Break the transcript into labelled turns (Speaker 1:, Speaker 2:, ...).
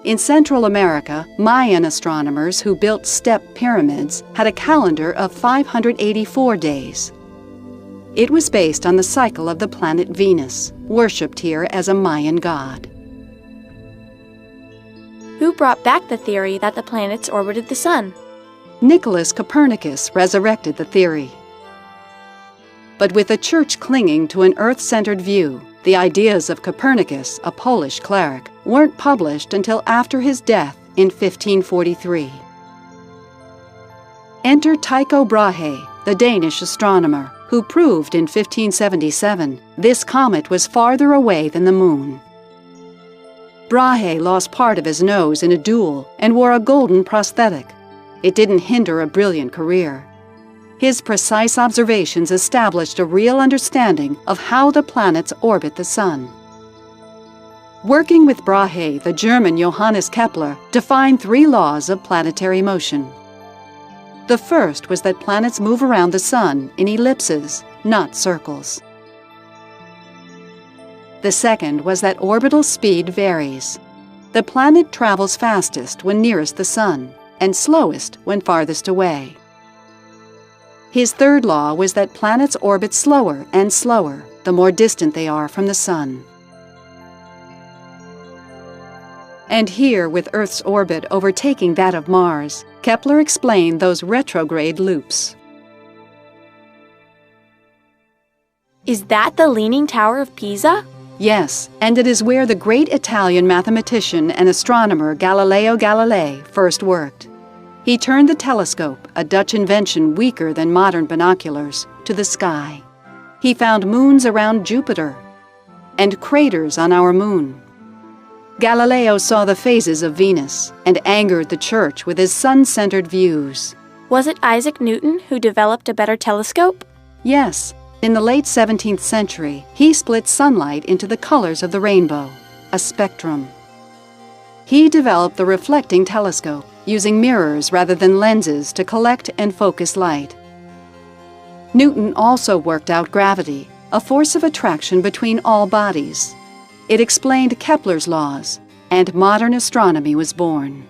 Speaker 1: In Central America, Mayan astronomers who built step pyramids had a calendar of 584 days. It was based on the cycle of the planet Venus, worshipped here as a Mayan god.
Speaker 2: Who brought back the theory that the planets orbited the Sun?
Speaker 1: Nicholas Copernicus resurrected the theory. But with the Church clinging to an Earth-centered view, the ideas of Copernicus, a Polish cleric, weren't published until after his death in 1543. Enter Tycho Brahe, the Danish astronomer, who proved in 1577 this comet was farther away than the Moon. Brahe lost part of his nose in a duel and wore a golden prosthetic. It didn't hinder a brilliant career. His precise observations established a real understanding of how the planets orbit the Sun. Working with Brahe, the German Johannes Kepler defined 3 laws of planetary motion. The first was that planets move around the Sun in ellipses, not circles. The second was that orbital speed varies. The planet travels fastest when nearest the Sun, and slowest when farthest away. His third law was that planets orbit slower and slower the more distant they are from the Sun. And here, with Earth's orbit overtaking that of Mars, Kepler explained those retrograde loops.
Speaker 2: Is that the Leaning Tower of Pisa?
Speaker 1: Yes, and it is where the great Italian mathematician and astronomer Galileo Galilei first worked. He turned the telescope, a Dutch invention weaker than modern binoculars, to the sky. He found moons around Jupiter and craters on our moon. Galileo saw the phases of Venus and angered the Church with his sun-centered views.
Speaker 2: Was it Isaac Newton who developed a better telescope?
Speaker 1: Yes. In the late 17th century, he split sunlight into the colors of the rainbow, a spectrum. He developed the reflecting telescope, using mirrors rather than lenses to collect and focus light. Newton also worked out gravity, a force of attraction between all bodies. It explained Kepler's laws, and modern astronomy was born.